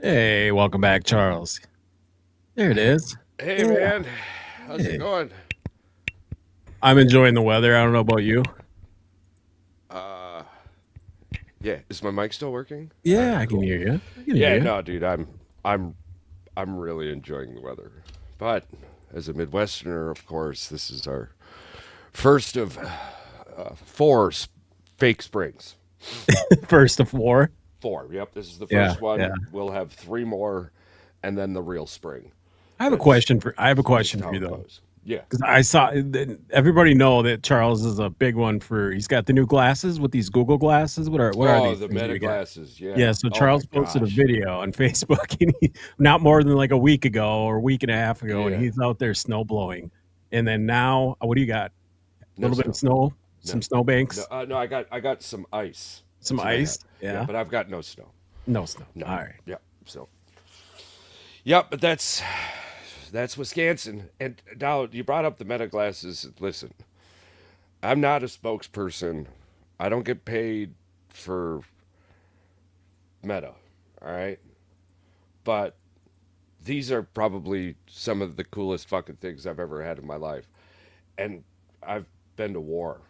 Hey, welcome back, Charles. There it is. Hey Yeah. man, how's it Hey. going? I'm enjoying the weather. I don't know about you. Uh, yeah, is my mic still working? All Yeah, right, I can cool. hear you. I can hear Yeah, you. no, dude, I'm I'm really enjoying the weather. But as a Midwesterner, of course, this is our first of fake springs. First of war. Four. Yep, this is the Yeah, first yeah. one. We'll have three more, and then the real spring. That's I have a just question for how you it though, goes. Yeah. because I saw everybody know that Charles is a big one for. He's got the new glasses with these Google glasses. What are Oh, these the things meta you got? glasses. Yeah. Yeah. So Oh my Charles posted a gosh. video on Facebook, and not more than like a week ago or a week and a half ago, and Yeah. he's out there snow blowing. And then now, what do you got? A No little bit of snow. snow, some No. snowbanks. No, I got some ice. Some That's what I ice? have. Yeah, Yeah. but I've got no snow. No snow. No. All right. Yep. So. Yep, but that's Wisconsin. And now you brought up the meta glasses. Listen, I'm not a spokesperson. I don't get paid for meta. All right. But these are probably some of the coolest fucking things I've ever had in my life. And I've been to war,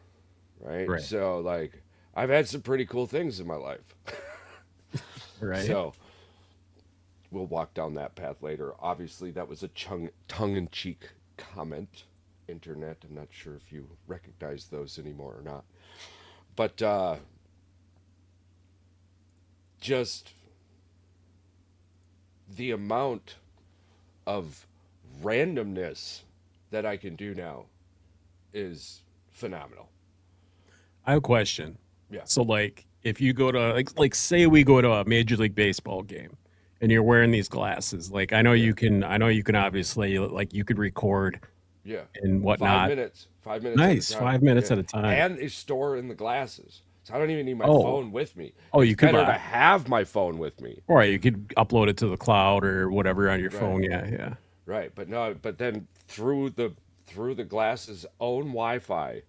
right? Right. So like I've had some pretty cool things in my life. Right. So we'll walk down that path later. Obviously, that was a tongue in cheek comment. Internet, I'm not sure if you recognize those anymore or not. But just the amount of randomness that I can do now is phenomenal. I have a question. Yeah. So like if you go to like say we go to a Major League Baseball game and you're wearing these glasses, like Yeah. I know you can obviously like you could record Yeah. and Five whatnot. minutes. 5 minutes at a Nice. time. 5 minutes Yeah. at a time. And they store in the glasses. So I don't even need my Oh. phone with me. Oh, It's you could better buy to have my phone with me. or you could upload it to the cloud or whatever on your Right. phone. Yeah, yeah. Right. But no, but then through the glasses own Wi-Fi,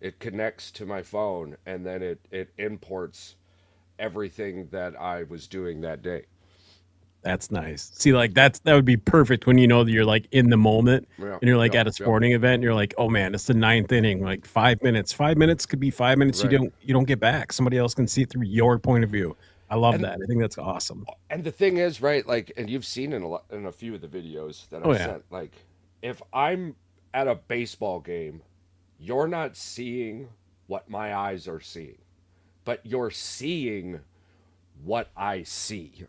it connects to my phone and then it imports everything that I was doing that day. That's nice. See, like that would be perfect when you know that you're like in the moment Yeah. and you're like Yep. at a Yep. sporting event and you're like, oh man, it's the ninth inning, like 5 minutes. 5 minutes could be 5 minutes Right. you don't get back. Somebody else can see it through your point of view. I love And that. I think that's awesome. and the thing is, right, like, and you've seen in a few of the videos that Oh I've yeah. sent, like, if I'm at a baseball game, you're not seeing what my eyes are seeing, but you're seeing what I see,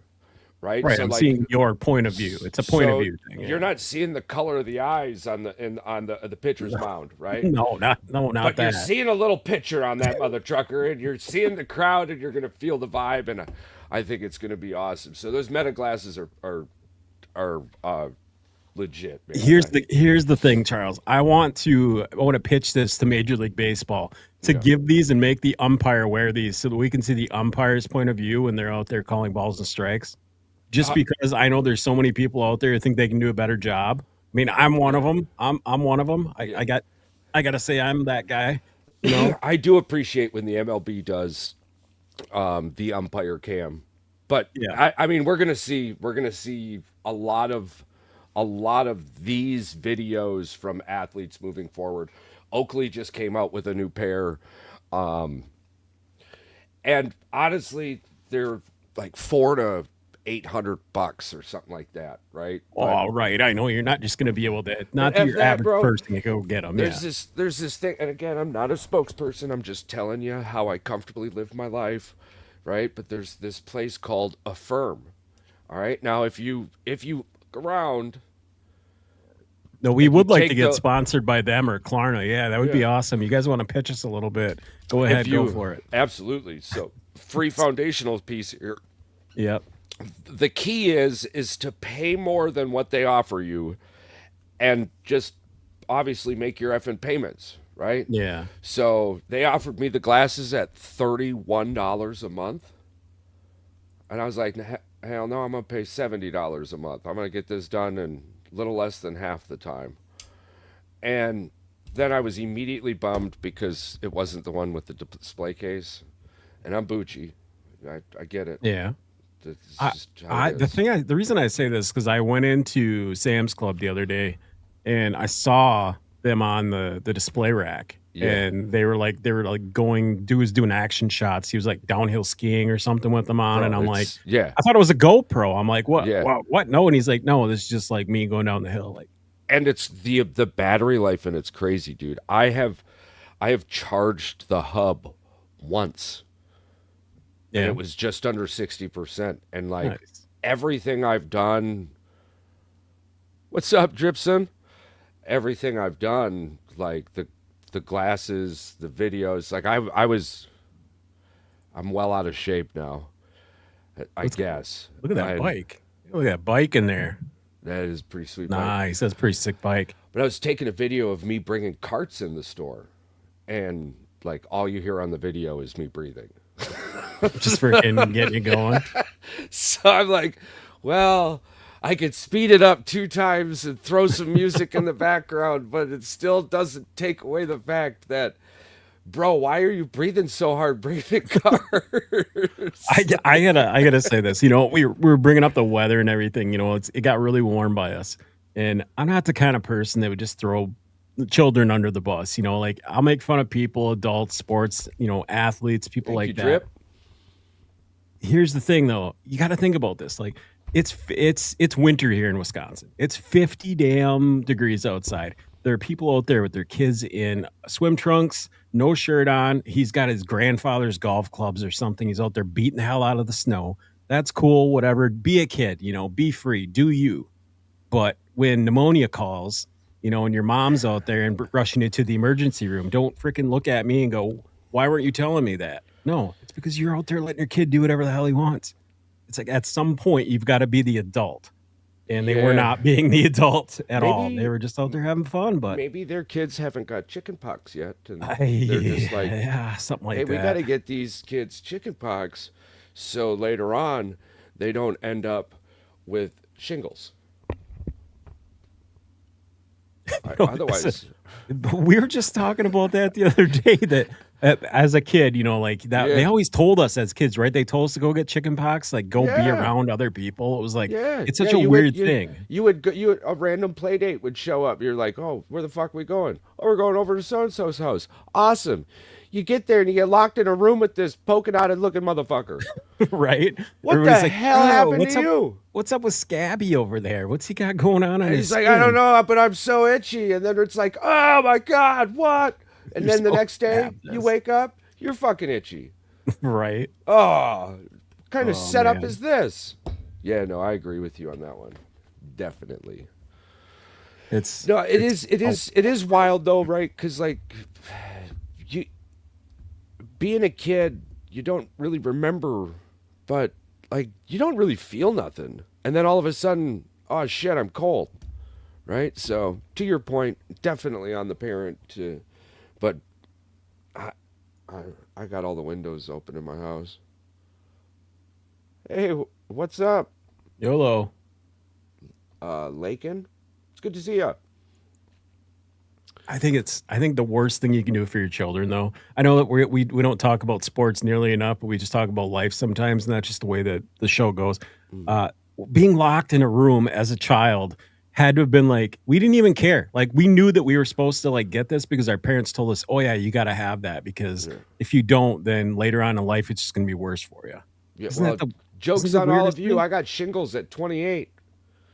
right? Right. So I'm like, seeing your point of view. It's a point of so view thing. you're Yeah. not seeing the color of the eyes on the pitcher's mound, right? No, not But you're that. seeing a little picture on that mother trucker, and you're seeing the crowd, and you're gonna feel the vibe, and I think it's gonna be awesome. So those meta glasses are legit, man. Here's the thing, Charles. I want to pitch this to Major League Baseball to Yeah. give these and make the umpire wear these so that we can see the umpire's point of view when they're out there calling balls and strikes. Just Uh, because I know there's so many people out there who think they can do a better job. I mean, I'm one of yeah, them. I'm one of them. yeah. I got to say I'm that guy, you know? I do appreciate when the MLB does the umpire cam, but Yeah. I mean we're gonna see a lot of these videos from athletes moving forward. Oakley just came out with a new pair, and honestly, they're like $400 to $800 or something like that, right? But Oh, right. I know you're not just going to be able to not that F your that, average bro. person can go get them. Yeah. There's this thing, and again, I'm not a spokesperson. I'm just telling you how I comfortably live my life, right? But there's this place called Affirm. All right. Now, if you look around No, we and you would like to take get the sponsored by them or Klarna. Yeah, that would be yeah, awesome. You guys want to pitch us a little bit? Go if ahead, go you for it. absolutely so free foundational piece here. Yep. The key is to pay more than what they offer you, and just obviously make your effing payments, right? Yeah. So they offered me the glasses at $31 a month. And I was like, hell no, I'm going to pay $70 a month. I'm going to get this done in a little less than half the time. And then I was immediately bummed because it wasn't the one with the display case. And I'm Bucci. I get it. Yeah. That's I, just how it is. the reason I say this because I went into Sam's Club the other day, and I saw them on the display rack, Yeah. and they were like going, dude was doing action shots. He was like downhill skiing or something with them on, and Bro, I'm like, it's yeah. I thought it was a GoPro. I'm like, what, Yeah. what? No, and he's like, no, this is just like me going down the hill. Like, And it's the battery life and it's crazy, dude. I have charged the hub once and yeah, it was just under 60%. And like nice. everything I've done, what's up, Dripson? Everything I've done, like the glasses, the videos, like I'm well out of shape now. I Let's guess. look at that I bike. Look at that bike in there. That is a pretty sweet bike. Nice. That's a pretty sick bike. But I was taking a video of me bringing carts in the store, and like all you hear on the video is me breathing. Just freaking getting you going. So I'm like, well, I could speed it up 2 times and throw some music in the background, but it still doesn't take away the fact that, bro, why are you breathing so hard bringing cars? I gotta say this. You know, we were bringing up the weather and everything. You know, it got really warm by us, and I'm not the kind of person that would just throw the children under the bus. You know, like I'll make fun of people, adults, sports, you know, athletes, people Thank like you, that. Drip. Here's the thing, though. You got to think about this. Like, it's winter here in Wisconsin. It's 50 damn degrees outside. There are people out there with their kids in swim trunks, no shirt on. He's got his grandfather's golf clubs or something. He's out there beating the hell out of the snow. That's cool, whatever. Be a kid, you know, be free, do you. But when pneumonia calls, you know, and your mom's out there and rushing you to the emergency room, don't freaking look at me and go, why weren't you telling me that? No, it's because you're out there letting your kid do whatever the hell he wants. It's like at some point you've got to be the adult. And they were Yeah. not being the adult at all. They Maybe were just out there having fun, but maybe their kids haven't got chicken pox yet, and they're just like, yeah, something hey, like we got that. to get these kids chicken pox so later on they don't end up with shingles. No, listen, Otherwise, we were just talking about that the other day that as a kid, you know, like that they yeah, always told us as kids, right? They told us to go get chicken pox, like go be yeah, around other people. It was like yeah, it's yeah. such a You would weird you thing. you would go, a random play date would show up. You're like, oh, where the fuck we going? Oh, we're going over to so and so's house. Awesome. You get there and you get locked in a room with this poking out and looking motherfucker. Right? What the Everybody's like, hell "Oh, happened to you? what's up with Scabby over there? What's he got going on And his he's like, I don't skin?" know, but I'm so itchy. And then it's like, oh my God, what? And You're then the supposed next to day, have you this. wake up, you're fucking itchy. Right? Oh, what kind of Oh setup man. is this? Yeah, no, I agree with you on that one. Definitely. It's No, it it's is, it oh, is, it is wild though, right? Because like, you being a kid, you don't really remember, but like, you don't really feel nothing, and then all of a sudden, oh shit, I'm cold, right? So to your point, definitely on the parent to, but I, I, I got all the windows open in my house. Hey, what's up, YOLO. Lakin? It's good to see you. I think the worst thing you can do for your children, though. I know that we don't talk about sports nearly enough, but we just talk about life sometimes, and that's just the way that the show goes. Mm. Uh, Being locked in a room as a child had to have been like we didn't even care. Like we knew that we were supposed to like get this because our parents told us, "Oh yeah, you got to have that because Yeah. if you don't, then later on in life it's just going to be worse for you." Yeah. Isn't that Well, the isn't jokes it the on all of weirdest you. thing? I got shingles at 28.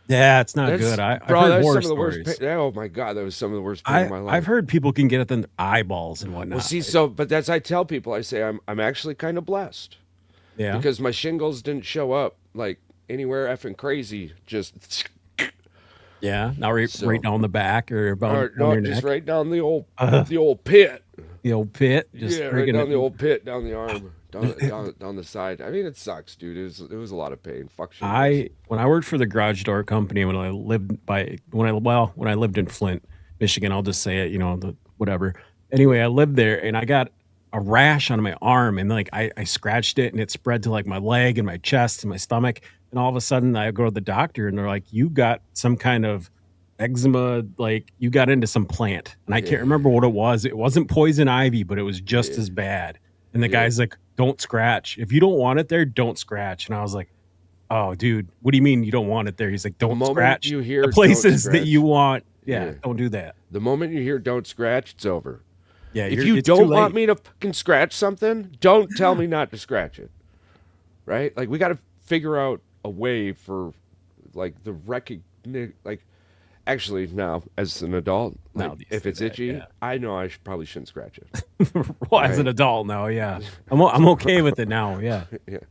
Yeah, it's not That's good. I've bro. heard That's horror some of the worst. stories. Oh my God, that was some of the worst pain in my I've life. heard people can get it in their eyeballs and Well, whatnot. see, so but that's I tell people. I say I'm actually kind of blessed Yeah. because my shingles didn't show up like anywhere effing crazy. Just Yeah, not right so down the back or or down no, your just neck. right down Uh, the old pit. the old pit, just Yeah, right freaking down the it. old pit, down the arm, down the side. I mean, it sucks, dude. It was a lot of pain. Fuck shingles. When I worked for the garage door company when I lived in Flint, Michigan, I'll just say it, you know, the whatever. Anyway, I lived there and I got a rash on my arm and like I scratched it and it spread to like my leg and my chest and my stomach. And all of a sudden I go to the doctor and they're like, you got some kind of eczema, like you got into some plant. And I can't Yeah, remember what it was. It wasn't poison ivy, but it was just yeah, as bad. And the yeah. guy's like, don't scratch. If you don't want it there, don't scratch. And I was like, Oh, dude, what do you mean you don't want it there? He's like, The don't moment scratch you the hear "don't places that you scratch," want. Yeah, yeah, don't do that. the moment you hear "don't scratch," it's over. Yeah, If you it's too don't want late. me to fucking scratch something, don't tell Yeah. me not to scratch it. Right? Like we got to figure out a way for like the recognition. Like actually, now as an adult, like Now that you if say it's that, itchy, yeah. I know probably shouldn't scratch it. Well, as an Right? adult now, yeah. I'm okay with it now. Yeah, Yeah. it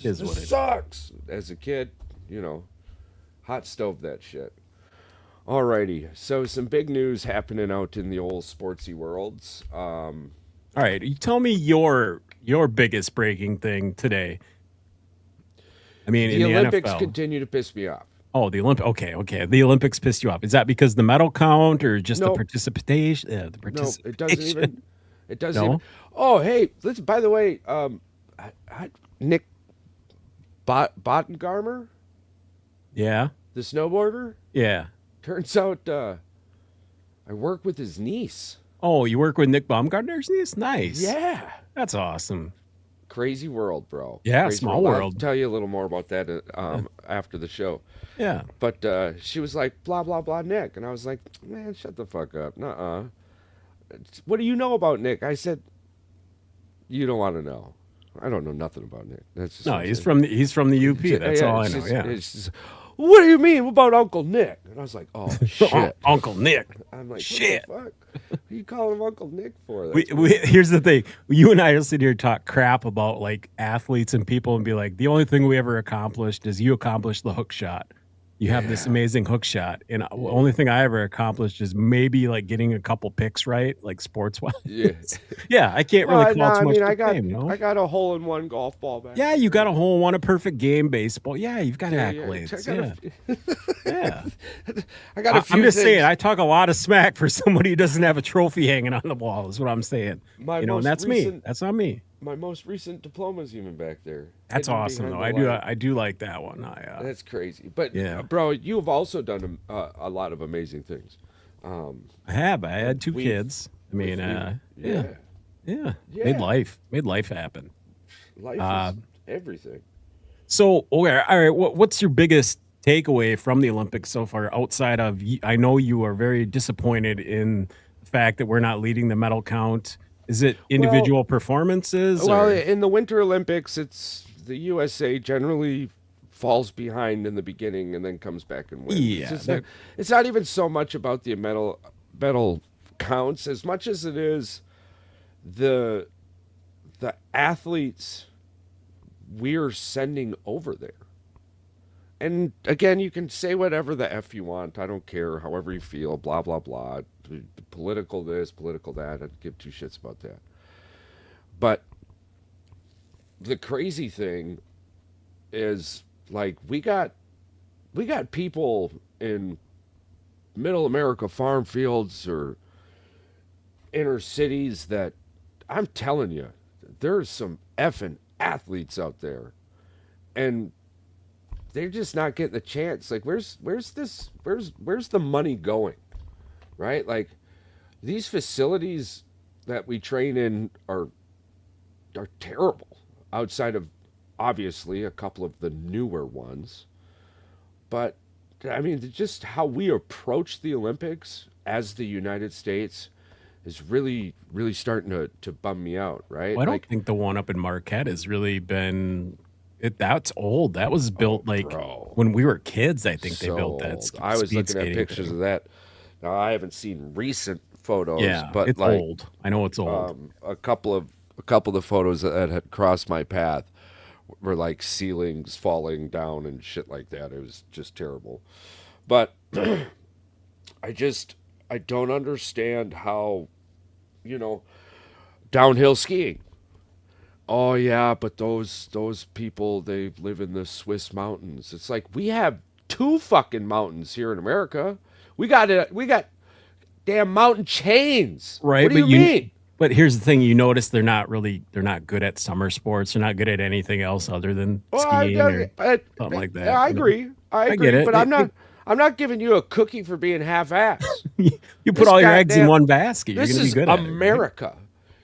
is This what it is. sucks. As a kid, you know, hot stove that shit. Alrighty, so some big news happening out in the old sportsy worlds. All right, you tell me your biggest breaking thing today. I mean, in The the Olympics NFL. continue to piss me off. Oh, the Olympic. Okay, okay. The Olympics pissed you off. Is that because the medal count or just the Nope, participation? The nope. It doesn't participation. even. It doesn't even. No. Oh, hey, listen. By the way, Nick Bottengarmer, Yeah. the snowboarder, Yeah. turns out I work with his niece. Oh, you work with Nick Baumgartner's niece? Nice. Yeah. That's awesome. Crazy world, bro. Yeah, Crazy small I'll world. tell you a little more about that Yeah. after the show. Yeah. But she was like, blah, blah, blah, Nick. And I was like, man, shut the fuck up. Nuh-uh. What do you know about Nick? I said, you don't want to know. I don't know nothing about Nick. That's just No, what I'm he's saying. from the UP. That's all I it's know. just- Yeah. it's just, what do you mean? What about Uncle Nick? And I was like, oh, shit. Uncle Nick. I'm like, Shit. what the fuck? What are you calling him Uncle Nick for? We, That's we, here's the thing. You and I will sit here and talk crap about like athletes and people and be like, the only thing we ever accomplished is you accomplished the hook shot. You have this Yeah. amazing hook shot. And the Yeah. only thing I ever accomplished is maybe like getting a couple picks right, like sports wise. Yeah. Yeah, I can't Well, really no, call too I much mean, the I got game, no? I got a hole in one golf ball back Yeah, there. you got a hole in one, a perfect game, baseball. Yeah, you've got Yeah, accolades. I got Yeah, yeah. I got a few I'm just saying, things. I talk a lot of smack for somebody who doesn't have a trophy hanging on the wall, is what I'm saying. My You know, and most that's me. recent That's not me. my most recent diploma's even back there. That's hidden awesome, behind though. the line. I do like that one. That's crazy. But Yeah. bro, you have also done a lot of amazing things. I have. I had two We've- kids. I mean, yeah. yeah, yeah. Yeah. Made life happen. Life Uh, is everything. So, okay, all right. What's your biggest takeaway from the Olympics so far? Outside of, I know you are very disappointed in the fact that we're not leading the medal count. Is it individual performances? Well, or- in the Winter Olympics, it's the USA generally falls behind in the beginning and then comes back and wins. Yeah, It's not even so much about the medal counts as much as it is the athletes we're sending over there. And again, you can say whatever the F you want. I don't care, however you feel, blah, blah, blah. Political this, political that. I don't give two shits about that. But the crazy thing is, like, we got people in middle America farm fields or inner cities that I'm telling you, there's some effing athletes out there. And they're just not getting the chance. Like, where's the money going? Right? Like, these facilities that we train in are terrible outside of obviously a couple of the newer ones. But I mean, just how we approach the Olympics as the United States is really starting to bum me out, right? Well, I don't Like, think the one up in Marquette has really been. That's old. That was built like bro. when we were kids. I think they so built that. old. I was speed looking at skating pictures thing. of that. Now I haven't seen recent photos, Yeah, but it's like old. I know it's old. a couple of the photos that had crossed my path were like ceilings falling down and shit like that. It was just terrible. But I don't understand how, downhill skiing. Oh yeah, but those people, they live in the Swiss mountains. It's like we have two fucking mountains here in America. We got damn mountain chains. Right, What do you but mean? But here's the thing: you notice they're not good at summer sports. They're not good at anything else other than skiing or something like that. I you know? agree. I agree. get it. But I'm not giving you a cookie for being half-assed. You put This all your eggs in goddamn- one basket. You're This going to be is good at it. Right? America.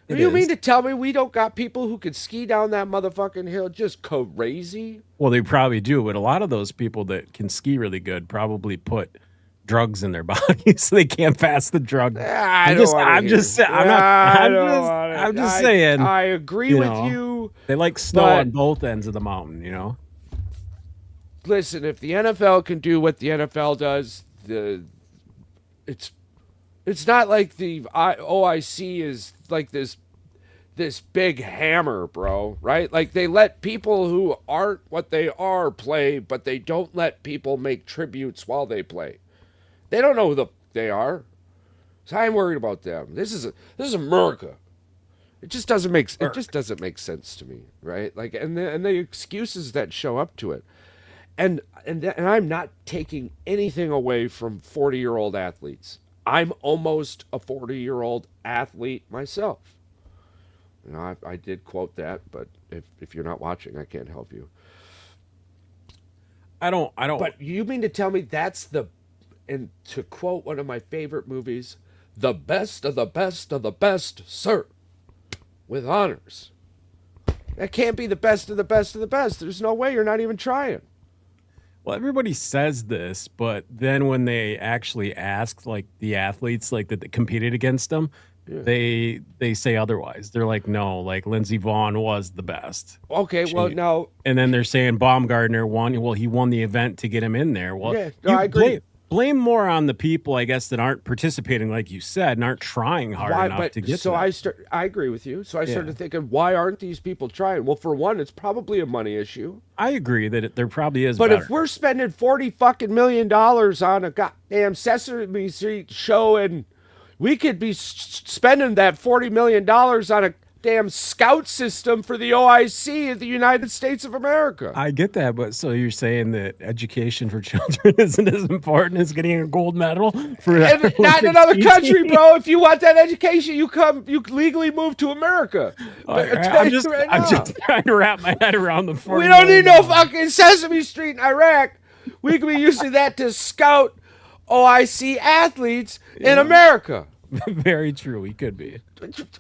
It You mean is. to tell me we don't got people who could ski down that motherfucking hill just crazy? Well, they probably do, but a lot of those people that can ski really good probably put drugs in their body so they can't pass the drug. I don't want to I'm just hear. saying, I'm not, I don't want I'm to. just saying, I agree you with know, you, they like snow on but both ends of the mountain, you know? listen, if the NFL can do what the NFL does, it's it's not like the OIC is like this big hammer, bro, right? Like they let people who aren't what they are play, but they don't let people make tributes while they play. They don't know who they are. So I'm worried about them. This is America. It just doesn't make sense to me, right? Like and the excuses that show up to it. And I'm not taking anything away from 40-year-old athletes. I'm almost a 40-year-old athlete myself. You know, I did quote that, but if you're not watching, I can't help you. I don't, But you mean to tell me and to quote one of my favorite movies, the best of the best of the best, sir, with honors. That can't be the best of the best of the best. There's no way. You're not even trying. well, everybody says this, but then when they actually ask like the athletes like that competed against them, Yeah. they say otherwise. They're like, no, like Lindsey Vaughn was the best. Okay, well, She, now, and then they're saying Baumgartner won. Well, he won the event to get him in there. Well, yeah, no, you I agree. blame more on the people, I guess, that aren't participating, like you said, and aren't trying hard Why? enough But to get to so that. I agree with you. So I Yeah, started thinking, why aren't these people trying? Well, for one, it's probably a money issue. I agree that there probably is But if better. we're spending $40 fucking million on a goddamn Sesame Street show, and we could be spending that $40 million on a damn scout system for the OIC of the United States of America. I get that, but so you're saying that education for children isn't as important as getting a gold medal for And not in Olympic another country, skiing? bro. If you want that education, you legally move to America. All But I right, tell you right I'm now, just trying to wrap my head around the we 40 don't need million no dollars. fucking Sesame Street in Iraq. We could be using that to scout OIC athletes in Yeah, America. very true. We could be.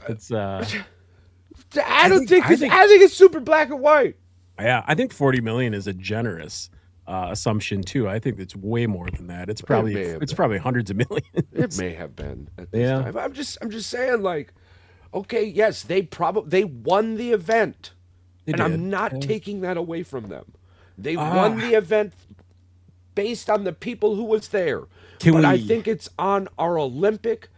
It's I don't think I think I think it's super black and white. yeah, I think 40 million is a generous assumption too. I think it's way more than that. It may have It's been. probably hundreds of It millions. may have been at this Yeah, time. I'm just saying, like, okay, yes, they won the event, they and did. I'm not Yeah. taking that away from them. They won Ah, the event based on the people who was there. can But I we? think it's on our Olympic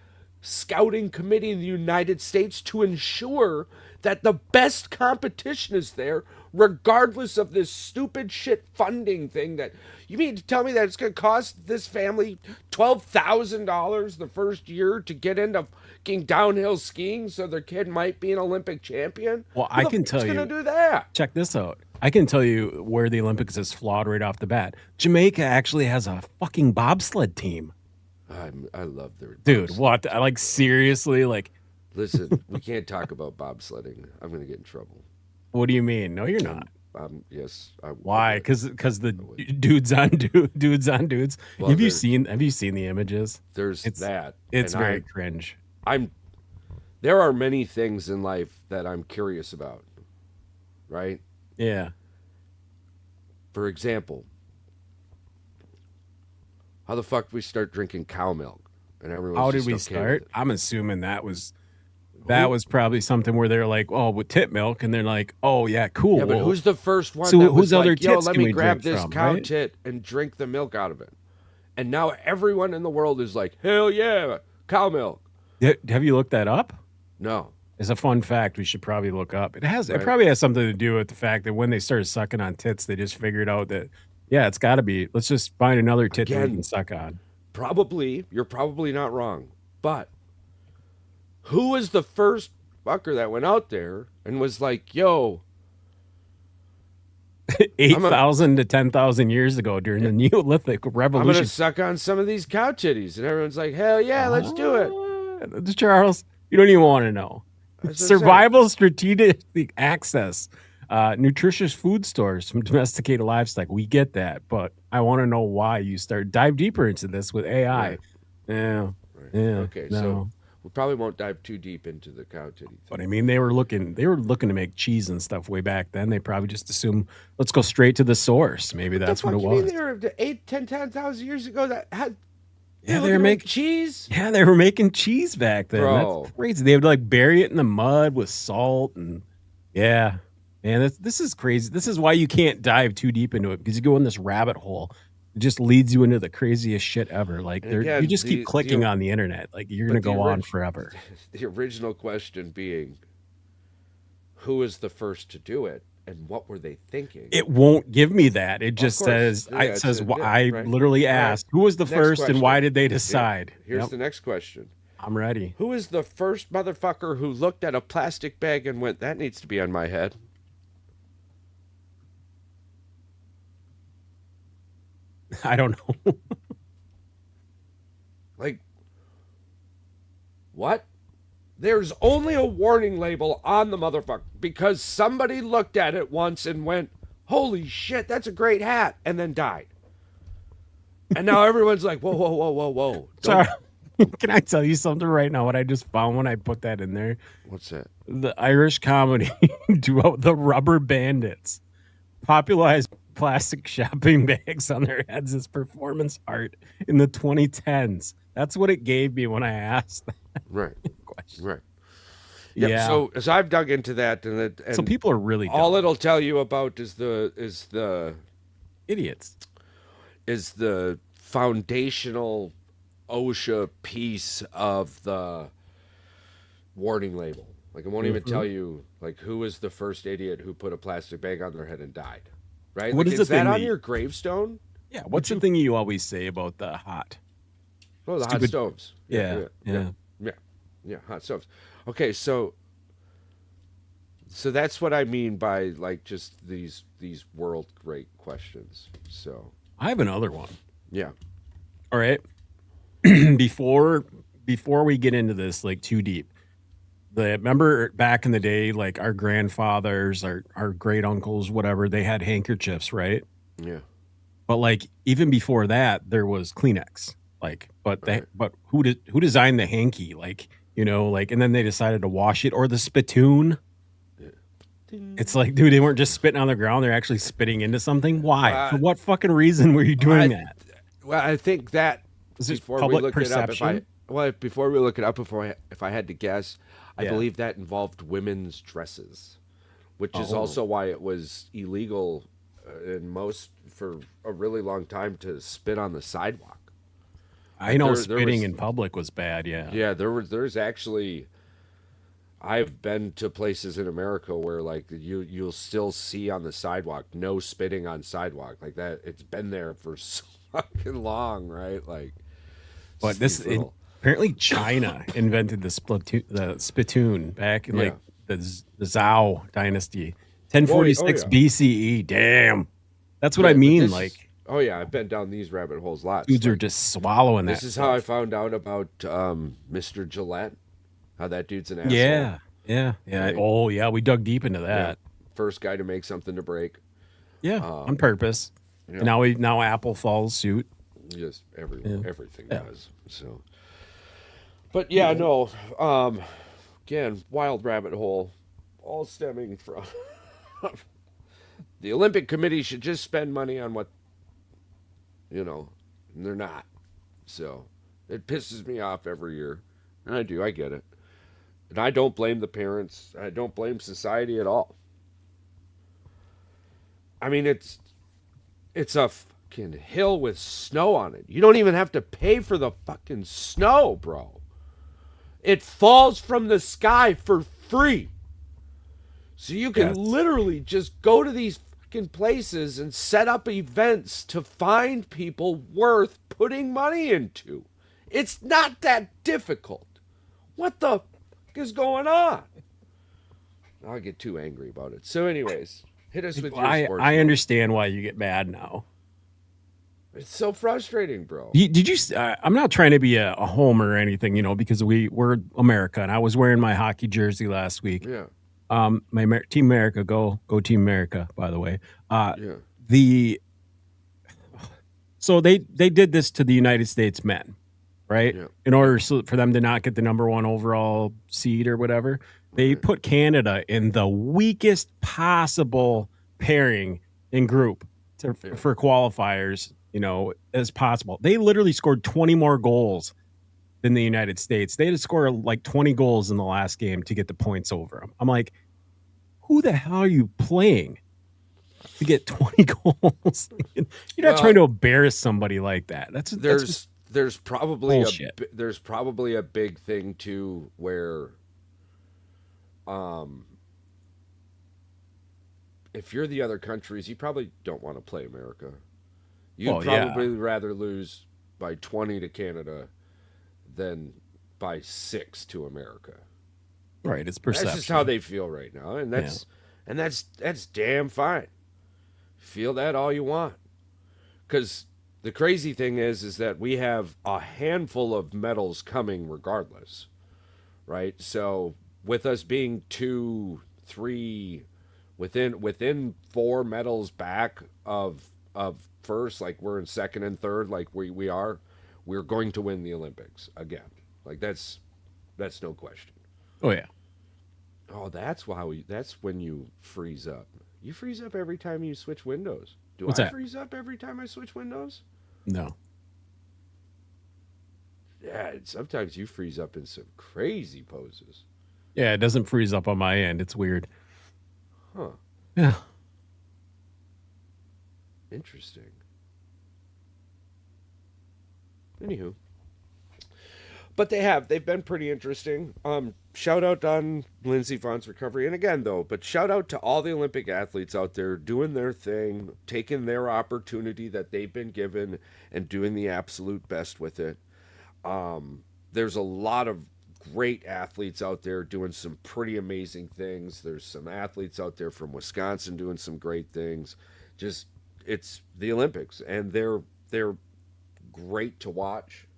scouting committee in the United States to ensure that the best competition is there, regardless of this stupid shit funding thing. That you mean to tell me that it's going to cost this family $12,000 the first year to get into fucking downhill skiing so their kid might be an Olympic champion? Well, Who I the can fuck's tell going to you. do that? Check this out. I can tell you where the Olympics is flawed right off the bat. Jamaica actually has a fucking bobsled team. I love their Dude, bobsled. what? I like seriously, like, Listen, we can't talk about bobsledding. I'm going to get in trouble. what do you mean? No, you're not. Yes, I Why? would. Because the I would. dudes on dudes. Well, Have you seen the images? there's It's that, it's and very cringe. I'm there are many things in life that I'm curious about, right? Yeah. For example, how the fuck we start drinking cow milk and everyone's How did just we okay with start? it? I'm assuming that Who? was probably something where they're like, oh, with tit milk, and they're like, oh yeah, cool. Yeah, but Well, who's the first one so that whose was other like, "Yo, tits let can me we grab drink this from, cow right? tit and drink the milk out of it"? And now everyone in the world is like, "Hell yeah, cow milk." Have you looked that up? No, It's a fun fact we should probably look up. It right? probably has something to do with the fact that when they started sucking on tits, they just figured out that yeah, it's got to be. Let's just find another tit that we can Again, suck on. probably you're probably not wrong, but who was the first fucker that went out there and was like, "Yo, Eight I'm a thousand to 10,000 years ago during the Neolithic I'm gonna Revolution. suck on some of these cow titties," and everyone's like, "Hell yeah, let's do it." Charles, you don't even want to know. That's what I'm saying. Survival strategic access, nutritious food stores from domesticated livestock. We get that, but I want to know why you dive deeper into this with AI. Right, Yeah, right. yeah, Okay, so no. We probably won't dive too deep into the cow titty thing. But I mean, they were looking to make cheese and stuff way back then. They probably just assumed, let's go straight to the source. Maybe that's what it You mean was. they were 10,000 years ago that had Yeah, they were making cheese? Yeah, they were making cheese back then. Bro. That's crazy. They would like bury it in the mud with salt and yeah. Man, this is crazy. This is why you can't dive too deep into it, because you go in this rabbit hole. It just leads you into the craziest shit ever. Like Again, you just keep clicking on the internet. Like you're gonna go on forever. The original question being, who is the first to do it, and what were they thinking? It won't give me that. It just says, Yeah, it says, right. I literally asked, who was the Next first question. and why did they decide? Here's the next question. I'm ready. Who is the first motherfucker who looked at a plastic bag and went, that needs to be on my head? I don't know. Like, what? There's only a warning label on the motherfucker because somebody looked at it once and went, holy shit, that's a great hat, and then died. And now everyone's like, whoa, whoa, whoa, whoa, whoa. Sorry. Can I tell you something right now? What I just found when I put that in there? What's that? The Irish comedy duo, the Rubber Bandits, popularized plastic shopping bags on their heads as performance art in the 2010s. That's what it gave me when I asked that Right. question. Right. Yep, Yeah. So as I've dug into that, and So people are really dumb. all it'll tell you about is the idiots. Is the foundational OSHA piece of the warning label. Like it won't even tell you like who is the first idiot who put a plastic bag on their head and died. Right? What Like, is is the that thing on that- your gravestone? Yeah. What's the thing you always say about the hot? Oh, the hot Stupid- stoves. Yeah. Yeah, hot stoves. Okay, so that's what I mean by like just these world great questions. So I have another one. yeah. All right. before we get into this like too deep, remember back in the day, like our grandfathers, our great uncles, whatever, they had handkerchiefs, right? Yeah. But like even before that, there was Kleenex. Like, but who designed the hanky? Like, you know, like, and then they decided to wash it, or the spittoon. It's like, dude, they weren't just spitting on the ground; they're actually spitting into something. Why? For what fucking reason were you doing that? Well, I think that Is it before public we look perception? it up, before we look it up, if I had to guess, I believe that involved women's dresses, which is also why it was illegal for a really long time to spit on the sidewalk. I know there spitting was- in public was bad. Yeah. Yeah, there's actually. I've been to places in America where like you'll still see on the sidewalk no spitting on sidewalk like that. It's been there for so fucking long, right? Like, But just these little- apparently China invented the spittoon back in like the Zhou dynasty, 1046 BCE. Damn, that's what I but mean. this Like is- oh yeah, I've been down these rabbit holes lots. dudes are Like, just swallowing that. this is how I found out about Mr. Gillette. How that dude's an asshole. Yeah. Right. Oh yeah, we dug deep into Yeah. that. First guy to make something to break. Yeah, on purpose. yeah. And now Apple follows suit. Just everything Yeah. does. So, but yeah, no. Again, wild rabbit hole, all stemming from the Olympic Committee should just spend money on what and they're not. So it pisses me off every year, and I get it, and I don't blame the parents. I don't blame society at all. I mean, it's a fucking hill with snow on it. You don't even have to pay for the fucking snow, bro. It falls from the sky for free. So you can literally just go to these fucking places and set up events to find people worth putting money into. It's not that difficult. What the fuck is going on? I'll get too angry about it. So anyways, hit us with your sports. I understand why you get mad now. It's so frustrating, bro. Did you? I'm not trying to be a homer or anything, because we're America, and I was wearing my hockey jersey last week. Yeah. Team America, go Team America. By the way, Yeah. So they did this to the United States men, right? Yeah. In order for them to not get the number one overall seed or whatever, they Right. put Canada in the weakest possible pairing in group Yeah. for qualifiers, as possible. They literally scored 20 more goals than the United States. They had to score like 20 goals in the last game to get the points over them. I'm like, who the hell are you playing to get 20 goals? You're not trying Well, to embarrass somebody like that. That's just there's probably bullshit. a big thing too where um if you're the other countries, you probably don't want to play America. You'd Well, yeah, probably rather lose by 20 to Canada than by 6 to America. right. It's That's just how perception. they feel right now, and Yeah. that's damn fine. Feel that all you want, because the crazy thing is that we have a handful of medals coming regardless, right? So with us being 2, 3, within 4 medals back of first, like we're in second and third, like we're going to win the Olympics again. Like that's no question. Oh yeah. Oh, that's when you freeze up. You freeze up every time you switch windows. Do What's I that? freeze up every time I switch windows? No. Yeah, sometimes you freeze up in some crazy poses. Yeah, it doesn't freeze up on my end. It's weird. Huh. Yeah. Interesting. Anywho. But they've been pretty interesting. Shout out on Lindsey Vohn's recovery, and again though, but shout out to all the Olympic athletes out there doing their thing, taking their opportunity that they've been given, and doing the absolute best with it. There's a lot of great athletes out there doing some pretty amazing things. There's some athletes out there from Wisconsin doing some great things. Just it's the Olympics, and they're great to watch.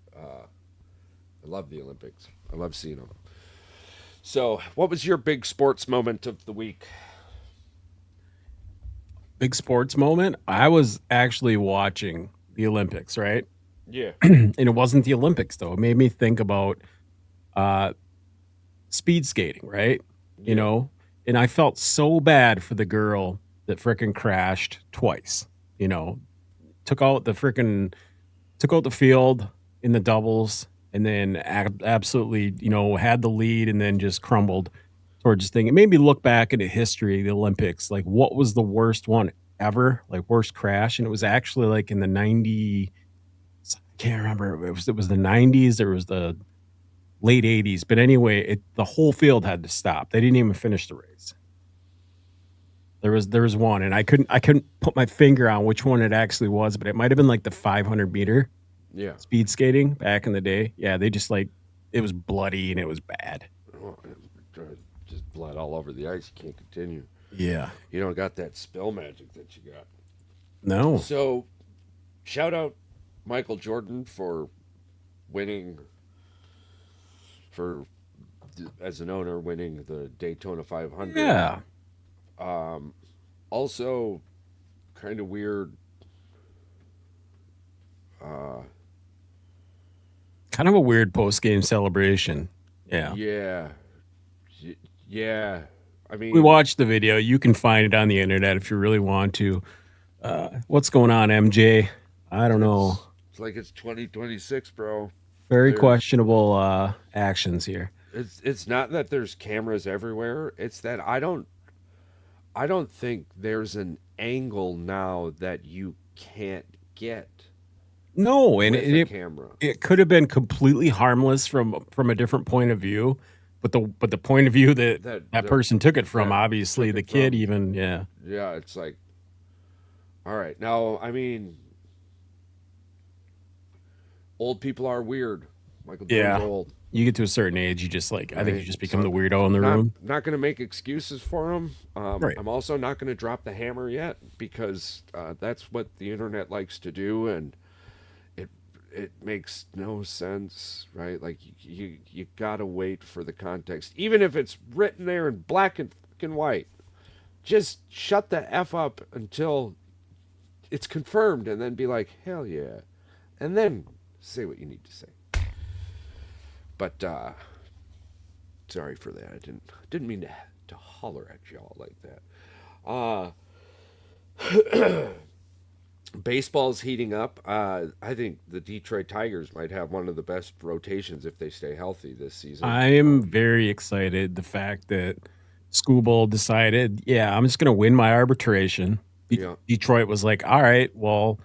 I love the Olympics. I love seeing them. So, what was your big sports moment of the week? Big sports moment. I was actually watching the Olympics, right? Yeah. And it wasn't the Olympics though. It made me think about uh speed skating, right? You Yeah. know, and I felt so bad for the girl that frickin' crashed twice. You know, took out the field in the doubles, and then absolutely, had the lead and then just crumbled towards this thing. It made me look back into history, the Olympics, like what was the worst one ever, like worst crash, and it was actually like in the 90. I can't remember. It was the 90s. There was the late 80s. But anyway, the whole field had to stop. They didn't even finish the race. There was one, and I couldn't put my finger on which one it actually was, but it might have been like the 500-meter Yeah. speed skating back in the day. Yeah, they just like it was bloody and it was bad. Oh, just blood all over the ice. You can't continue. Yeah. You don't got that spill magic that you got. No. So, shout out Michael Jordan for winning, for as an owner winning the Daytona 500. Yeah. Also, kind of weird. Kind of a weird post game celebration. Yeah. Yeah, yeah. I We mean, watched the video. You can find it on the internet if you really want to. What's going on, MJ? I don't know. it's like it's 2026, bro. Very There's questionable actions here. it's not that there's cameras everywhere. It's that I don't think there's an angle now that you can't get No, and with a camera. it could have been completely harmless from a different point of view, but the point of view that That that that, person took it from, that obviously took the it kid from. even, yeah. Yeah, it's like, all right. Now, I mean, old people are weird. Michael Jordan's Yeah. old, You get to a certain age, you just like I think you right? just become So the weirdo in the not room. not going to make excuses for him. Right. I'm also not going to drop the hammer yet because that's what the internet likes to do, and it it makes no sense, right? Like you gotta wait for the context, even if it's written there in black and fucking white. Just shut the f up until it's confirmed, and then be like, hell yeah, and then say what you need to say. But sorry for that. I didn't mean to holler at y'all like that. Uh, Baseball's heating up. I think the Detroit Tigers might have one of the best rotations if they stay healthy this season. I am very excited. The fact that Skubal decided, yeah, I'm just going to win my arbitration. Yeah, Detroit was like, all right, well,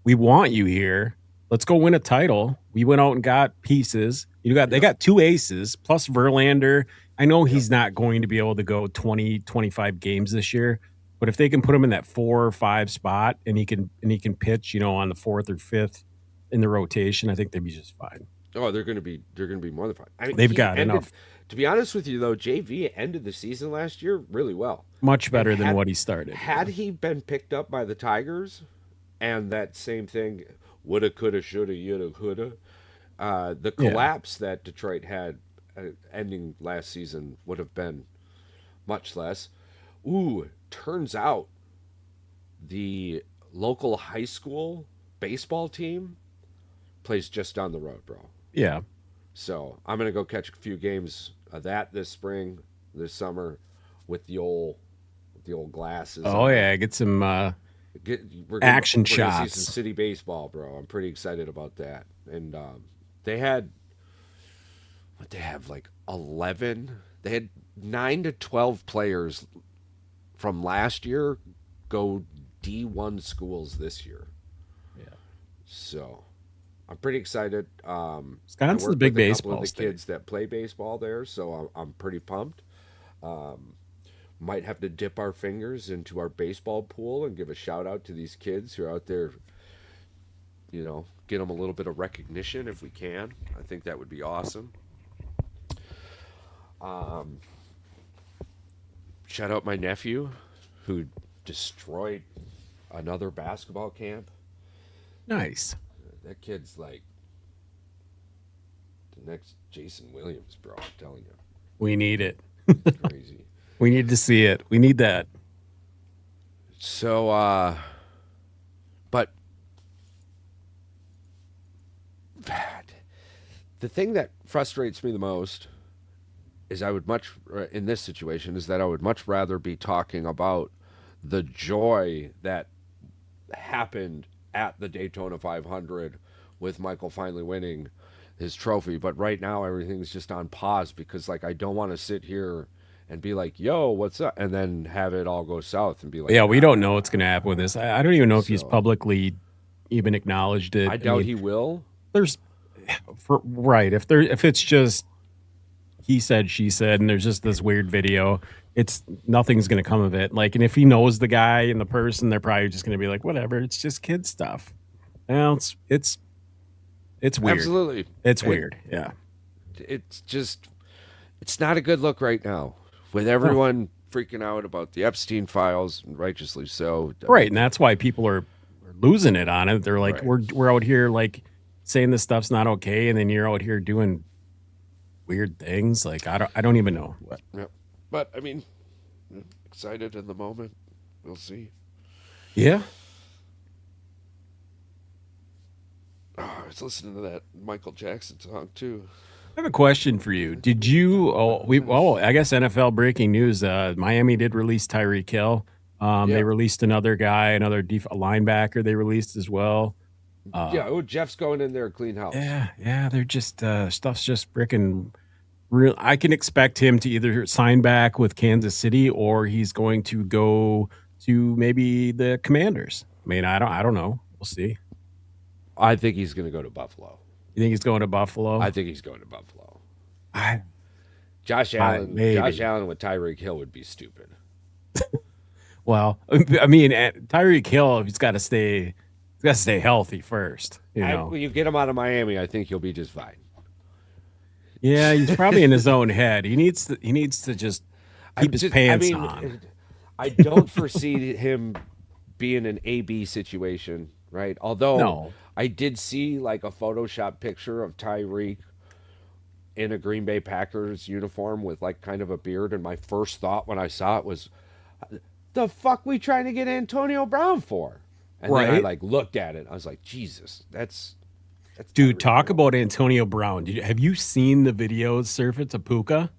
we want you here. Let's go win a title. We went out and got pieces. They yeah, got two aces plus Verlander. I know yeah. he's not going to be able to go 20, 25 games this year, but if they can put him in that 4 or 5 spot and he can pitch, on the 4th or 5th in the rotation, I think they'd be just fine. Oh, they're gonna be more than fine. I mean, They've he got ended. enough, To be honest with you, though, JV ended the season last year really well. much And better than what he started. had he been picked up by the Tigers, and that same thing, woulda, coulda, shoulda, youlda, coulda, the Yeah. collapse that Detroit had ending last season would have been much less. Ooh, turns out the local high school baseball team plays just down the road, bro. Yeah. So I'm gonna go catch a few games of that this spring, this summer, with the old glasses Oh on. yeah, get some We're action gonna see some shots. city baseball, bro. I'm pretty excited about that. And they had what they have like 11. They had 9 to 12 players from last year go D1 schools this year. Yeah. So I'm pretty excited. I Wisconsin's a work big with a couple of baseball the state. kids that play baseball there, so I'm pretty pumped. Might have to dip our fingers into our baseball pool and give a shout out to these kids who are out there. Get them a little bit of recognition if we can. I think that would be awesome. Um, Shout out my nephew who destroyed another basketball camp. Nice. That kid's like the next Jason Williams, bro. I'm telling you, We need it. he's crazy. We need to see it. We need that. So, but the thing that frustrates me the most is in this situation, is that I would much rather be talking about the joy that happened at the Daytona 500 with Michael finally winning his trophy. But right now, everything's just on pause because, like, I don't want to sit here and be like, yo, what's up? And then have it all go south and be like, Yeah, we nah. don't know what's going to happen with this. I don't even know if he's So publicly even acknowledged it. I doubt he will. There's right. If it's just he said, she said, and there's just this weird video, nothing's going to come of it. Like, and if he knows the guy and the person, they're probably just going to be like, whatever. It's just kid stuff. Well, it's weird. Absolutely. It's And weird. Yeah. it's not a good look right now with No. everyone freaking out about the Epstein files, and righteously so. I Right, mean, and that's why people are losing it on it. They're like, right. we're out here like saying this stuff's not okay, and then you're out here doing weird things. Like I don't even know. What. Yeah. But I mean, excited in the moment. We'll see. Yeah. Oh, I was listening to that Michael Jackson song too. I have a question for you. Did you? I guess NFL breaking news. Miami did release Tyreek Hill. They Yeah. released another guy, another linebacker. They released as well. Yeah. Oh, Jeff's going in there, clean house. Yeah. They're just stuff's just freaking real. I can expect him to either sign back with Kansas City or he's going to go to maybe the Commanders. I mean, I don't know. We'll see. I think he's going to go to Buffalo. You think he's going to Buffalo? I think he's going to Buffalo. I Josh Allen. maybe. Josh Allen with Tyreek Hill would be stupid. Well, I mean, Tyreek Hill, he's got to stay healthy first. When you get him out of Miami, I think he'll be just fine. Yeah, he's probably in his own head. He needs to just keep his pants on. I don't foresee him being an AB situation, right? Although No. I did see like a Photoshop picture of Tyreek in a Green Bay Packers uniform with like kind of a beard, and my first thought when I saw it was, "The fuck we trying to get Antonio Brown for?" And then I Right. like looked at it. I was like, "Jesus, that's That's gotta Dude, be talk real. about Antonio Brown. Have you seen the videos surface of Puka?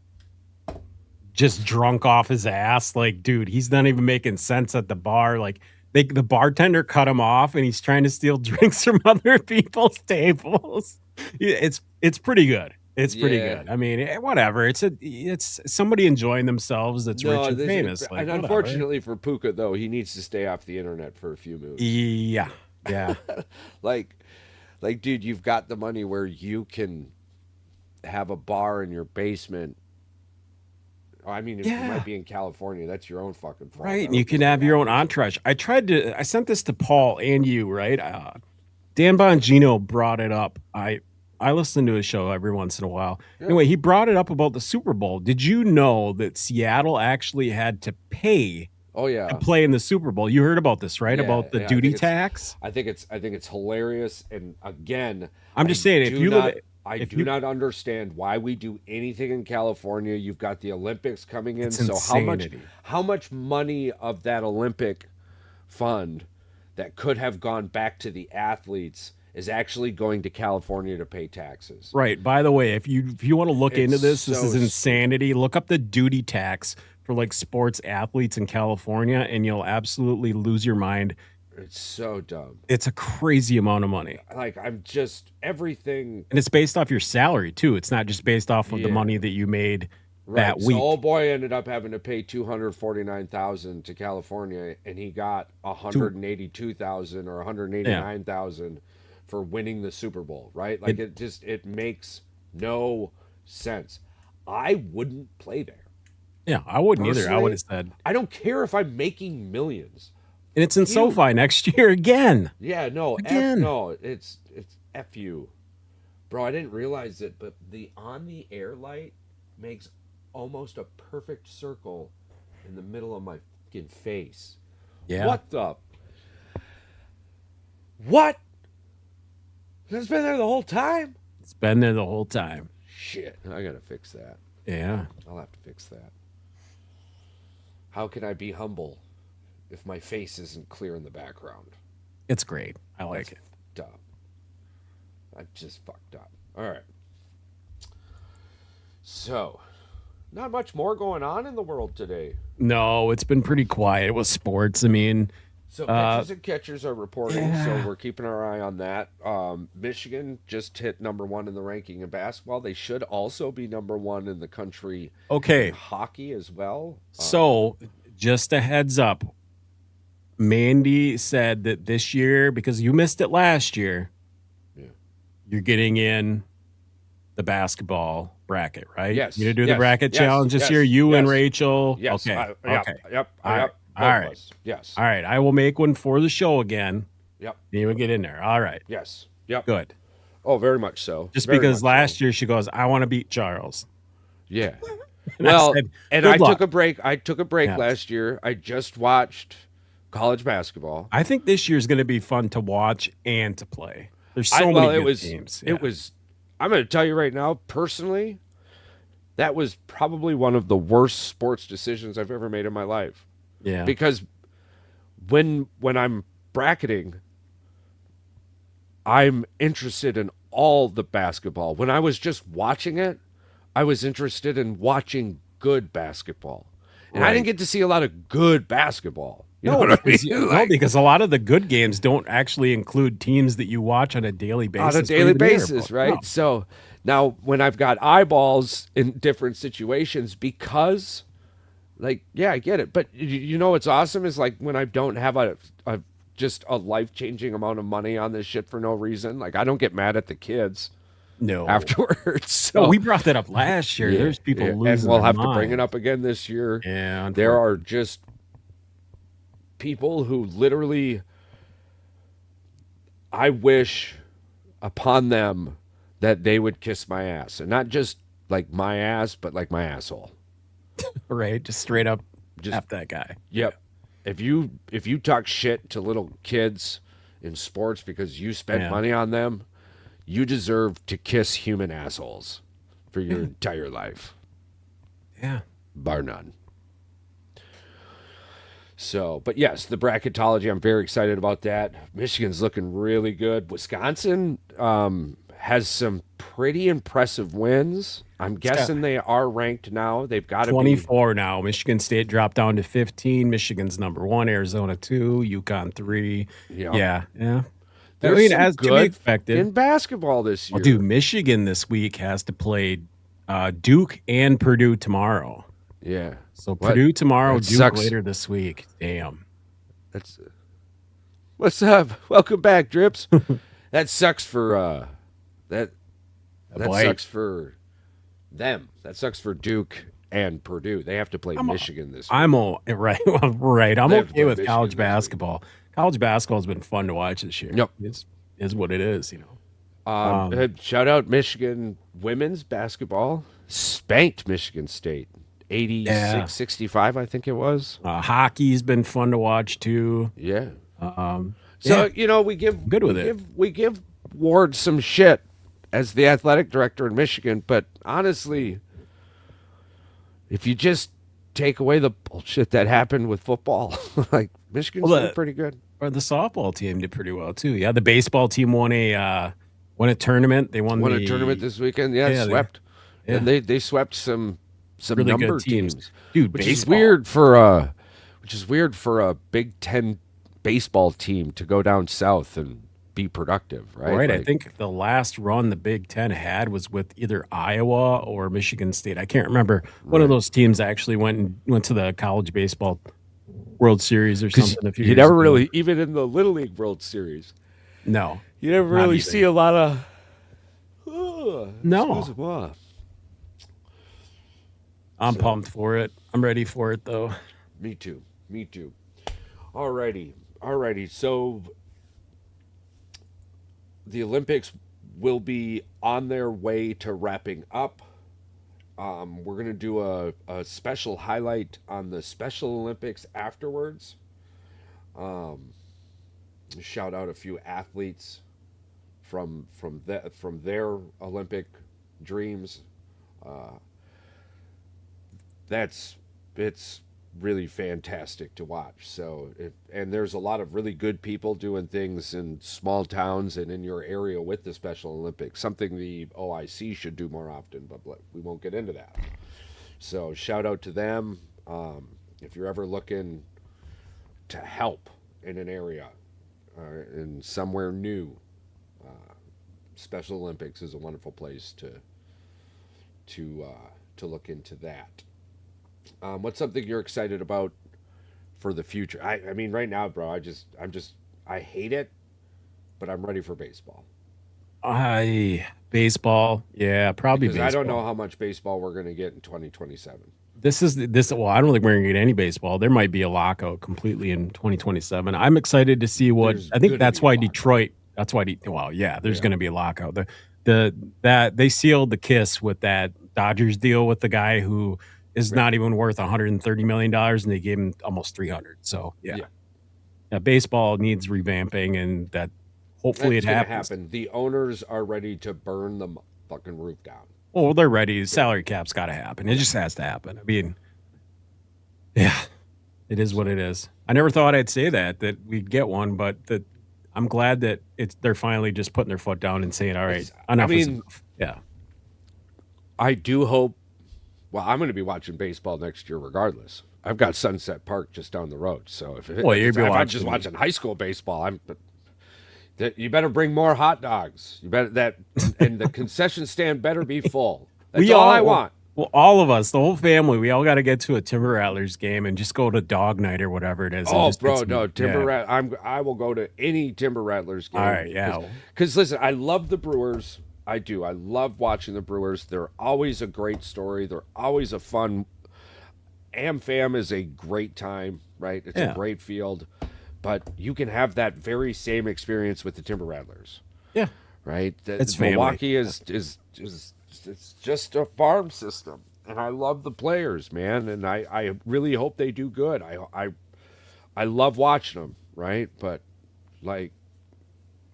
Just drunk off his ass. Like, dude, he's not even making sense at the bar. Like, the bartender cut him off, and he's trying to steal drinks from other people's tables. It's pretty good. It's pretty Yeah. good. I mean, whatever. It's somebody enjoying themselves that's rich No, and famous. Like, and whatever. unfortunately for Puka though, he needs to stay off the internet for a few moves. Yeah, yeah, Like, dude, you've got the money where you can have a bar in your basement. I mean, if you yeah. might be in California, that's your own fucking fault. Right, I and you hope you can stay have your out own there. entourage. I sent this to Paul and you, right? Dan Bongino brought it up. I listen to his show every once in a while. Yeah. Anyway, he brought it up about the Super Bowl. Did you know that Seattle actually had to pay Oh yeah. to play in the Super Bowl? You heard about this, right? Yeah, About the yeah, I duty think it's- tax? I think it's hilarious. And again, I'm just saying, if do you not, live, I if do you, not understand why we do anything in California. You've got the Olympics coming in, it's so insanity. how much money of that Olympic fund that could have gone back to the athletes is actually going to California to pay taxes? Right. By the way, if you want to look into It's this so is insanity. Look up the duty tax for like sports athletes in California, and you'll absolutely lose your mind. It's so dumb. It's a crazy amount of money. Like I'm just everything. And it's based off your salary too. It's not just based off of the Yeah. money that you made Right. that So week. old boy ended up having to pay 249,000 to California, and he got 182,000 or 189,000 for winning the Super Bowl. Right? Like it makes no sense. I wouldn't play there. Yeah, I wouldn't either. I Personally, would have said. I don't care if I'm making millions. And it's in You- SoFi next year again. Yeah, no, Again. no, it's F you. Bro, I didn't realize it, but the on the air light makes almost a perfect circle in the middle of my fucking face. Yeah. What the? What? It's been there the whole time? It's been there the whole time. Shit, I gotta fix that. Yeah. I'll have to fix that. How can I be humble if my face isn't clear in the background? It's great. I like it. Fucked up. I just fucked up. All right. So, not much more going on in the world today. No, it's been pretty quiet with sports. I mean, So pitchers and catchers are reporting, yeah. so we're keeping our eye on that. Michigan just hit #1 in the ranking in basketball. They should also be #1 in the country okay. in hockey as well. So, just a heads up. Mandy said that this year, because you missed it last year, Yeah. you're getting in the basketball bracket, right? Yes, You're gonna do the yes, bracket yes, challenge this yes, year. You and yes. Rachel. Yes. Okay. Yep. Okay. Yep. All right, Yep. all both of right. us. Yes. All right. I will make one for the show again. Yep. You would get in there. All right. Yes. Yep. Good. Oh, very much so. Just Very because much last so. year she goes, I want to beat Charles. Yeah. And I Well, said, and "Good I luck." took a break. I took a break Yeah. last year. I just watched college basketball. I think this year's going to be fun to watch and to play. There's so many good teams. Yeah. It was. I'm going to tell you right now, personally, that was probably one of the worst sports decisions I've ever made in my life. Yeah. Because when I'm bracketing, I'm interested in all the basketball. When I was just watching it, I was interested in watching good basketball. And I Right. didn't get to see a lot of good basketball. You know No, what I because, mean? no, Like, because a lot of the good games don't actually include teams that you watch on a daily basis. on a or daily even hear basis, about. right? No. So now when I've got eyeballs in different situations, because, like, yeah, I get it. But you know what's awesome is like when I don't have just a life-changing amount of money on this shit for no reason. Like I don't get mad at the kids No. afterwards. So No, we brought that up last year. yeah, There's people yeah. losing and we'll their have to bring it minds. up again this year. Yeah. There are just people who literally, I wish upon them that they would kiss my ass, and not just like my ass, but like my asshole. right. Just straight up Just F that guy. yep. If you talk shit to little kids in sports because you spent Yeah. money on them, you deserve to kiss human assholes for your entire life, Yeah. bar none. So, but yes, the bracketology, I'm very excited about that. Michigan's looking really good. Wisconsin has some pretty impressive wins. I'm It's got guessing they are ranked now. They've got to be. 24 now. Michigan State dropped down to 15. Michigan's number 1, Arizona 2, UConn 3. Yep. Yeah. I There's mean, some as to be good expected. in basketball this year. Well, dude, Michigan this week has to play Duke and Purdue tomorrow. Yeah. So Purdue tomorrow, That Duke sucks. later this week. Damn. That's what's up. Welcome back, Drips. That sucks for that. That Boy. sucks for them. That sucks for Duke and Purdue. They have to play Michigan this week. I'm all right. Right. I'm They have to okay play with Michigan college this week. basketball. College basketball has been fun to watch this year. Yep. Is what it is, Shout out Michigan women's basketball. Spanked Michigan State. 86-65, I think it was. Hockey's been fun to watch too. Yeah. Yeah. So, we give Good with we it. Give, we give Ward some shit as the athletic director in Michigan, but honestly, if you just take away the bullshit that happened with football, like Michigan's doing pretty good. Or the softball team did pretty well too. Yeah, the baseball team won a tournament. They won a tournament this weekend. Yeah, swept. And they swept some really number good teams. Dude, which is weird for a Big Ten baseball team to go down south and be productive, right? Right. Like, I think the last run the Big Ten had was with either Iowa or Michigan State. I can't remember. One of those teams actually went to the college baseball World Series or something. You never really, even in the Little League World Series, no, you never really see a lot of. No. Excuse me. I'm pumped for it. I'm ready for it though. Me too. Alrighty. So the Olympics will be on their way to wrapping up. We're going to do a special highlight on the Special Olympics afterwards. Shout out a few athletes from their Olympic dreams. It's really fantastic to watch. So, and there's a lot of really good people doing things in small towns and in your area with the Special Olympics, something the OIC should do more often, but we won't get into that. So shout out to them. If you're ever looking to help in an area in somewhere new, Special Olympics is a wonderful place to look into that. What's something you're excited about for the future? I mean, right now, bro, I hate it, but I'm ready for baseball. Baseball, yeah, probably Because baseball. I don't know how much baseball we're going to get in 2027. Well, I don't think we're going to get any baseball. There might be a lockout completely in 2027. I'm excited to see what. There's I think gonna that's be a why lockout. Detroit. That's why. There's going to be a lockout. That they sealed the kiss with that Dodgers deal with the guy who is not even worth $130 million, and they gave him almost 300. So yeah. Baseball needs revamping, and that hopefully That's it gonna happens. happen. The owners are ready to burn the fucking roof down. Well, they're ready. The salary cap's got to happen. It just has to happen. I mean, yeah, it is what it is. I never thought I'd say that we'd get one, but I'm glad that they're finally just putting their foot down and saying, all right, enough is enough. Yeah. I do hope. Well, I'm going to be watching baseball next year regardless. I've got Sunset Park just down the road, so if I'm just watching high school baseball, you better bring more hot dogs. You better and the concession stand better be full. That's all I want. Well, all of us, the whole family, we all got to get to a Timber Rattlers game and just go to Dog Night or whatever it is. Oh, bro, no, I will go to any Timber Rattlers game. All right, yeah. Because listen, I love the Brewers. I do. I love watching the Brewers. They're always a great story. They're always a fun. AmFam is a great time, right? It's a great field, but you can have that very same experience with the Timber Rattlers. Yeah, right. It's Milwaukee is it's just a farm system, and I love the players, man, and I really hope they do good. I love watching them, right? But like,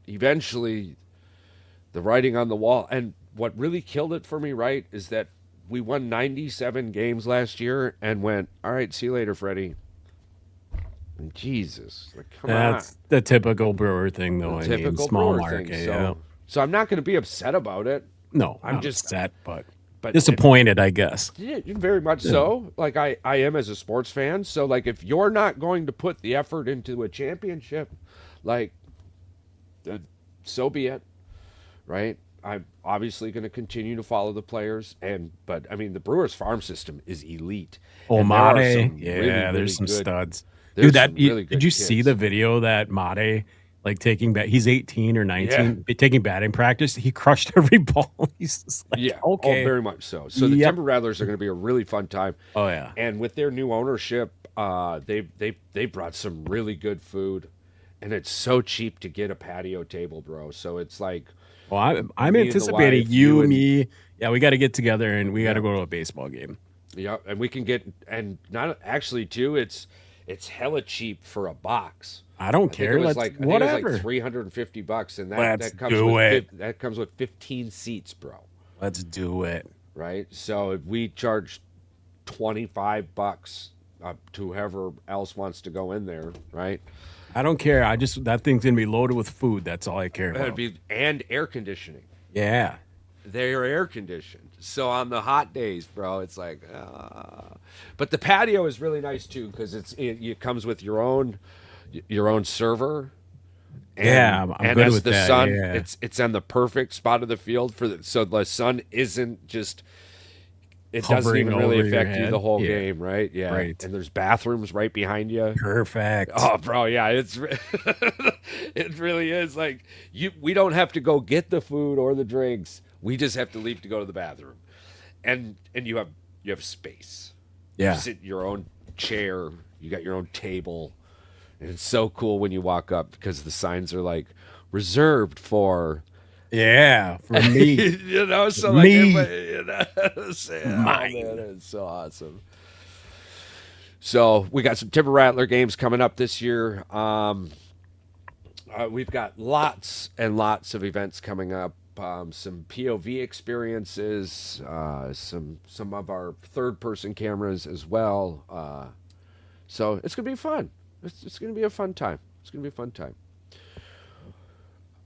eventually, the writing on the wall, and what really killed it for me, right, is that we won 97 games last year and went, all right, see you later, Freddie. Jesus, like, come on. That's the typical brewer thing, The though. I mean, typical small brewer market. thing. Yeah. So I'm not going to be upset about it. No, I'm not just, upset, but but it, disappointed, I guess. yeah, very much Yeah. so. Like I am as a sports fan. So like, if you're not going to put the effort into a championship, like, uh, so be it, right? I'm obviously going to continue to follow the players, but I mean, the Brewers farm system is elite, Oh, and there are Mate. some really, Yeah, there's really some good. studs. Dude, There's some really did good you see the kids. video that Mate, like taking he's 18 or Yeah, 19, taking batting practice? He crushed every ball. He's just like, yeah. Oh, okay. very much so. So the Yep. Timber Rattlers are going to be a really fun time, Oh, yeah. and with their new ownership, they brought some really good food, and it's so cheap to get a patio table, bro. So it's like Well, I'm me and the anticipating wife, you you, and me. Yeah, we got to get together and we got to yeah, go to a baseball game. yeah, and we can get, and not actually too. It's hella cheap for a box. I don't care. I think it was like Whatever. $350, and Let's do it. that comes with 15 seats, bro. Let's do it. Right? So if we charge $25 to whoever else wants to go in there, right? I don't care. That thing's going to be loaded with food. That's all I care That'd about. be and air conditioning. Yeah. They're air conditioned. So on the hot days, bro, it's like, but the patio is really nice too because it comes with your own server, Yeah, I'm and good as with the that. sun, Yeah. it's on the perfect spot of the field so the sun isn't just, it doesn't Hovering even really over your affect you head. the whole Yeah. game, right? Yeah, Right. and there's bathrooms right behind you. Perfect. Oh, bro, yeah, it really is like we don't have to go get the food or the drinks. We just have to leave to go to the bathroom, and you have space. You Yeah. sit in your own chair. You got your own table, and it's so cool when you walk up because the signs are like reserved for Yeah. For me. so like Me. everybody, oh Mine. man, it's so awesome. So we got some Timber Rattler games coming up this year. We've got lots and lots of events coming up. Some POV experiences, some of our third person cameras as well. So it's gonna be fun. It's gonna be a fun time. It's gonna be a fun time.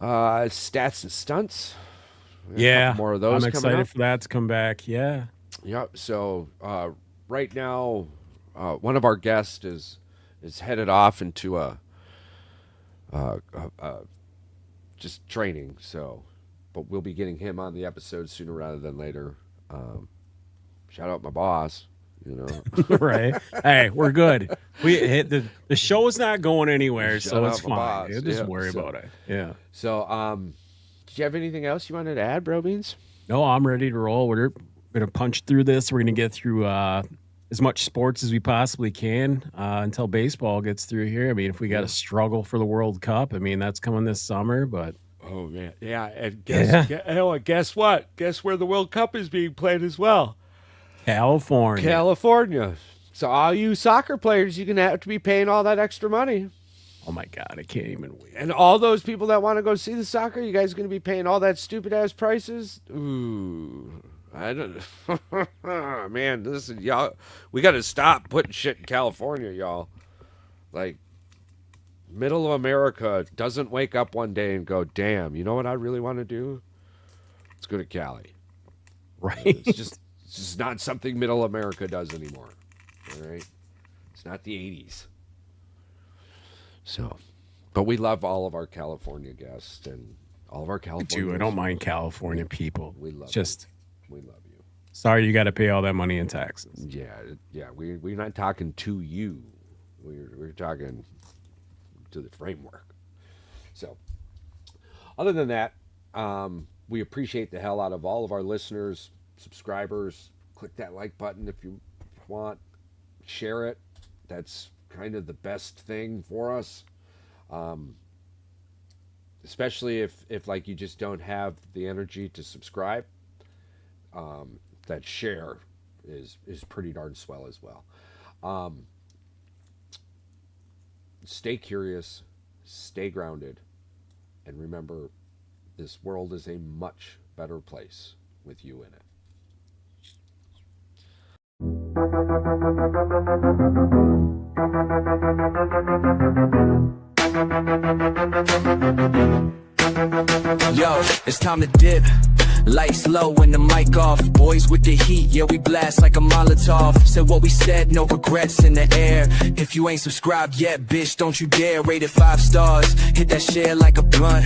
Stats and stunts. We got a Yeah. couple more of I'm those coming excited up. for that to come back. Yeah. Yep. So right now, one of our guests is headed off into a just training. So, but we'll be getting him on the episode sooner rather than later. Shout out my boss. You know, Right. Hey, we're good. We hit the show's not going anywhere, Shout so out it's my fine. boss. Yeah, just Yeah, worry so- about it. Yeah. So did you have anything else you wanted to add, Bro Beans? No, I'm ready to roll. We're gonna punch through this. We're gonna get through as much sports as we possibly can until baseball gets through here. I mean, if we got to struggle for the World Cup, I mean that's coming this summer. But Oh man, yeah. And guess what? Guess where the World Cup is being played as well? California, California. So all you soccer players, you're gonna have to be paying all that extra money. oh my God, I can't even wait. And all those people that want to go see the soccer, you guys going to be paying all that stupid ass prices? Ooh, I don't. Man, this is y'all. We got to stop putting shit in California, y'all. Like, middle of America doesn't wake up one day and go, "Damn, you know what I really want to do? Let's go to Cali." Right? It's just not something middle America does anymore. All right, it's not the '80s. So, but we love all of our California guests and all of our California. Dude, I don't mind California people. We love It's just We love you. sorry you got to pay all that money in taxes. Yeah, yeah. We're not talking to you. We're talking to the framework. So, other than that, we appreciate the hell out of all of our listeners, subscribers. Click that like button if you want. Share it. That's kind of the best thing for us. Especially if like you just don't have the energy to subscribe. That share is pretty darn swell as well. Stay curious, stay grounded, and remember, this world is a much better place with you in it. It's time to dip. Lights low and the mic off. Boys with the heat, yeah, we blast like a Molotov. Said what we said, no regrets in the air. If you ain't subscribed yet, bitch, don't you dare. Rate it 5 stars, hit that share like a blunt.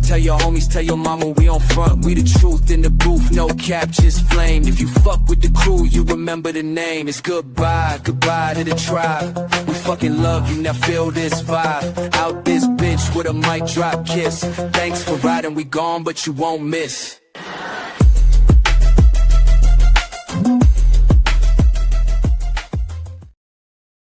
Tell your homies, tell your mama we on front. We the truth in the booth, no cap, just flame. If you fuck with the crew, you remember the name. It's goodbye, goodbye to the tribe. We fucking love you, now feel this vibe. Out this bitch with a mic drop kiss. Thanks for riding, we gone, but you won't miss.